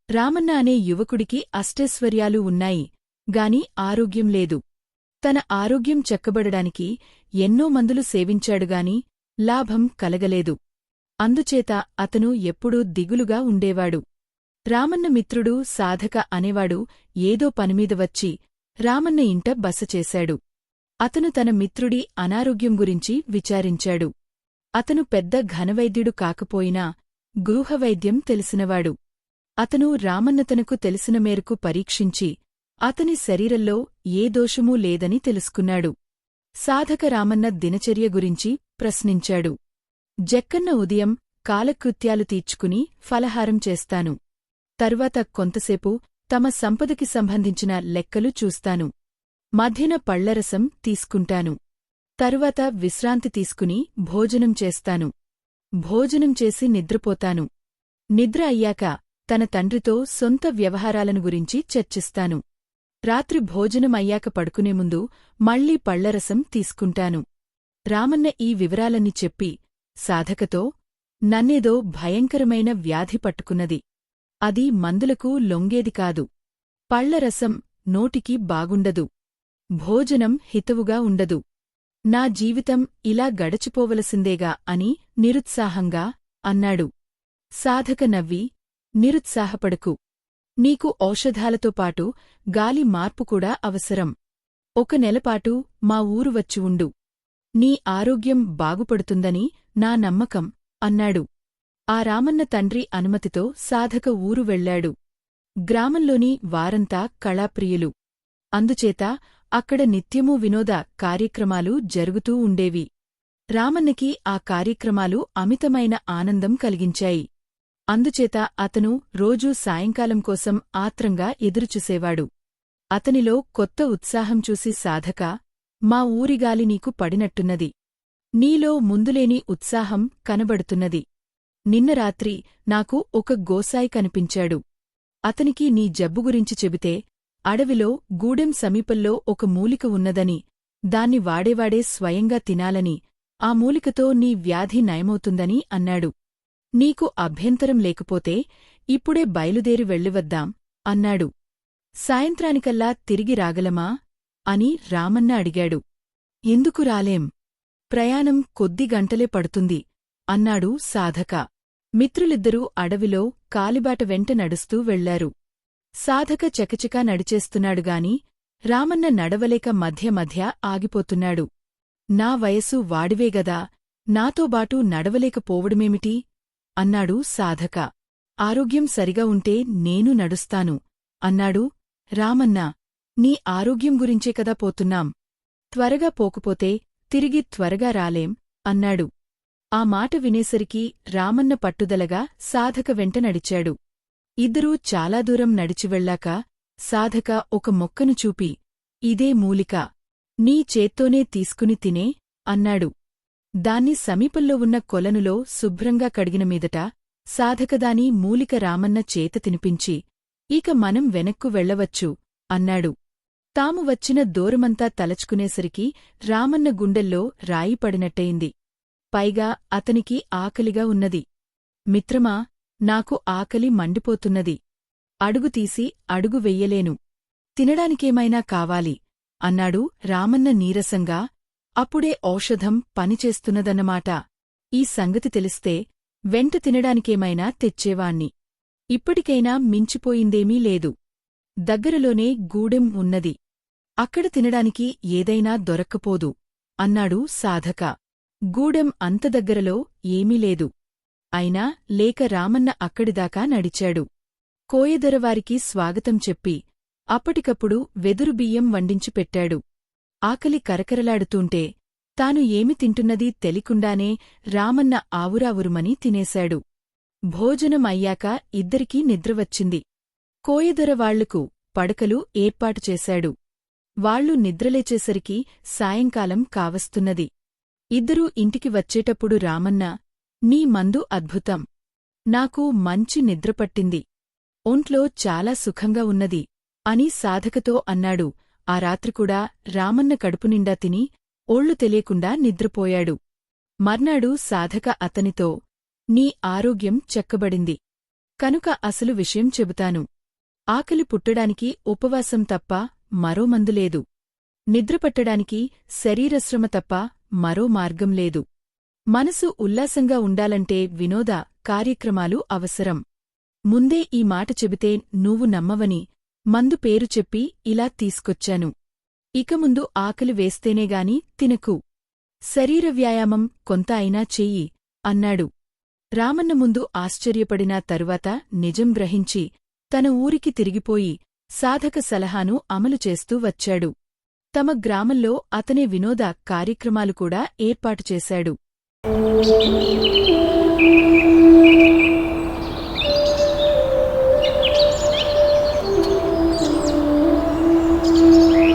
రామన్న అనే యువకుడికి అష్టైశ్వర్యాలు ఉన్నాయి గాని ఆరోగ్యం లేదు. తన ఆరోగ్యం చక్కబడడానికి ఎన్నో మందులు సేవించాడుగాని లాభం కలగలేదు. అందుచేత అతను ఎప్పుడూ దిగులుగా ఉండేవాడు. రామన్న మిత్రుడు సాధక అనేవాడు ఏదో పనిమీద వచ్చి రామన్న ఇంట బస చేశాడు. అతను తన మిత్రుడి అనారోగ్యం గురించి విచారించాడు. అతను పెద్ద ఘనవైద్యుడు కాకపోయినా గృహవైద్యం తెలిసినవాడు. అతను రామన్న తనకు తెలిసిన మేరకు పరీక్షించి అతని శరీరంలో ఏ దోషమూ లేదని తెలుసుకున్నాడు. సాధక రామన్న దినచర్య గురించి ప్రశ్నించాడు. జక్కన్న ఉదయం కాలకృత్యాలు తీర్చుకుని ఫలహారం చేస్తాను. తరువాత కొంతసేపు తమ సంపదకి సంబంధించిన లెక్కలు చూస్తాను. మధ్యన పళ్లరసం తీసుకుంటాను. తరువాత విశ్రాంతి తీసుకుని భోజనం చేస్తాను. భోజనం చేసి నిద్రపోతాను. నిద్ర అయ్యాక తన తండ్రితో సొంత వ్యవహారాలను గురించి చర్చిస్తాను. రాత్రి భోజనం అయ్యాక పడుకునే ముందు మళ్లీ పళ్లరసం తీసుకుంటాను. రామన్న ఈ వివరాలన్నీ చెప్పి సాధకతో, నన్నేదో భయంకరమైన వ్యాధి పట్టుకున్నది. అది మందులకు లొంగేది కాదు. పళ్లరసం నోటికి బాగుండదు. భోజనం హితవుగా ఉండదు. నా జీవితం ఇలా గడచిపోవలసిందేగా అని నిరుత్సాహంగా అన్నాడు. సాధక నవ్వి, నిరుత్సాహపడకు. నీకు ఔషధాలతో పాటు గాలి మార్పు కూడా అవసరం. 1 నెలపాటు మా ఊరు వచ్చి ఉండు. నీ ఆరోగ్యం బాగుపడుతుందని నా నమ్మకం అన్నాడు. ఆ రామన్న తండ్రి అనుమతితో సాధక ఊరు వెళ్లాడు. గ్రామంలోని వారంతా కళాప్రియులు. అందుచేత అక్కడ నిత్యమూ వినోద కార్యక్రమాలు జరుగుతూ ఉండేవి. రామన్నకి ఆ కార్యక్రమాలు అమితమైన ఆనందం కలిగించాయి. అందుచేత అతను రోజూ సాయంకాలం కోసం ఆత్రంగా ఎదురుచూసేవాడు. అతనిలో కొత్త ఉత్సాహం చూసి సాధక, మా ఊరిగాలి నీకు పడినట్టున్నది. నీలో ముందులేని ఉత్సాహం కనబడుతున్నది. నిన్న రాత్రి నాకు ఒక గోసాయి కనిపించాడు. అతనికి నీ జబ్బు గురించి చెబితే అడవిలో గూడెం సమీపంలో ఒక మూలిక ఉన్నదని, దాన్ని వాడేవాడే స్వయంగా తినాలని, ఆ మూలికతో నీ వ్యాధి నయమవుతుందని అన్నాడు. నీకు అభ్యంతరం లేకపోతే ఇప్పుడే బయలుదేరి వెళ్ళివద్దాం అన్నాడు. సాయంత్రానికల్లా తిరిగి రాగలమా అని రామన్న అడిగాడు. ఎందుకు రాలేం? ప్రయాణం కొద్ది గంటలే పడుతుంది అన్నాడు సాధక. మిత్రులిద్దరూ అడవిలో కాలిబాట వెంట నడుస్తూ వెళ్లారు. సాధక చకచకా నడిచేస్తున్నాడుగాని రామన్న నడవలేక మధ్య మధ్య ఆగిపోతున్నాడు. నా వయసు వాడివేగదా, నాతోబాటు నడవలేకపోవడమేమిటి? అన్నాడు సాధక. ఆరోగ్యం సరిగా ఉంటే నేను నడుస్తాను అన్నాడు. రామన్న, నీ ఆరోగ్యం గురించే కదా పోతున్నాం. త్వరగా పోకపోతే తిరిగి త్వరగా రాలేం అన్నాడు. ఆ మాట వినేసరికి రామన్న పట్టుదలగా సాధక వెంట నడిచాడు. ఇద్దరూ చాలా దూరం నడిచివెళ్ళాక సాధక ఒక మొక్కను చూపి, ఇదే మూలిక. నీ చేత్తోనే తీసుకుని తినే అన్నాడు. దాన్ని సమీపంలో ఉన్న కొలనులో శుభ్రంగా కడిగిన మీదట సాధకదాని మూలిక రామన్న చేత తినిపించి, ఇక మనం వెనక్కు వెళ్లవచ్చు అన్నాడు. తాము వచ్చిన దూరమంతా తలచుకునేసరికి రామన్న గుండెల్లో రాయి పడినట్టయింది. పైగా అతనికి ఆకలిగా ఉన్నది. మిత్రమా, నాకు ఆకలి మండిపోతున్నది. అడుగు తీసి అడుగు వెయ్యలేను. తినడానికేమైనా కావాలి అన్నాడు రామన్న నీరసంగా. అప్పుడే ఔషధం పనిచేస్తున్నదన్నమాట. ఈ సంగతి తెలిస్తే వెంట తినడానికేమైనా తెచ్చేవాణ్ణి. ఇప్పటికైనా మించిపోయిందేమీ లేదు. దగ్గరలోనే గూడెం ఉన్నది. అక్కడ తినడానికి ఏదైనా దొరక్కపోదు అన్నాడు సాధక. గూడెం అంత దగ్గరలో ఏమీ లేదు. అయినా లేక రామన్న అక్కడిదాకా నడిచాడు. కోయదొరవారికి స్వాగతం చెప్పి అప్పటికప్పుడు వెదురు బియ్యం వండించి పెట్టాడు. ఆకలి కరకరలాడుతూంటే తాను ఏమి తింటున్నదీ తెలికుండానే రామన్న ఆవురావురుమని తినేశాడు. భోజనం అయ్యాక ఇద్దరికీ నిద్రవచ్చింది. కోయదొర వాళ్లకు పడకలు ఏర్పాటు చేశాడు. వాళ్లు నిద్రలేచేసరికి సాయంకాలం కావస్తున్నది. ఇద్దరూ ఇంటికి వచ్చేటప్పుడు రామన్న, నీ మందు అద్భుతం. నాకు మంచి నిద్రపట్టింది. ఒంట్లో చాలా సుఖంగా ఉన్నది అని సాధకతో అన్నాడు. ఆ రాత్రికూడా రామన్న కడుపునిండా తిని ఒళ్ళు తెలియకుండా నిద్రపోయాడు. మర్నాడు సాధక అతనితో, నీ ఆరోగ్యం చెక్కబడింది. కనుక అసలు విషయం చెబుతాను. ఆకలి పుట్టడానికి ఉపవాసం తప్ప మరో మందులేదు. నిద్రపట్టడానికి శరీరశ్రమ తప్ప మరో మార్గం లేదు. మనసు ఉల్లాసంగా ఉండాలంటే వినోద కార్యక్రమాలు అవసరం. ముందే ఈ మాట చెబితే నువ్వు నమ్మవని మందు పేరు చెప్పి ఇలా తీసుకొచ్చాను. ఇక ముందు ఆకలి వేస్తేనేగాని తినకు. శరీర వ్యాయామం కొంత అయినా చెయ్యి అన్నాడు. రామన్న ముందు ఆశ్చర్యపడిన తరువాత నిజం గ్రహించి తన ఊరికి తిరిగిపోయి సాధక సలహాను అమలు చేస్తూ వచ్చాడు. తమ గ్రామంలో అతనే వినోద కార్యక్రమాలు కూడా ఏర్పాటు చేశాడు.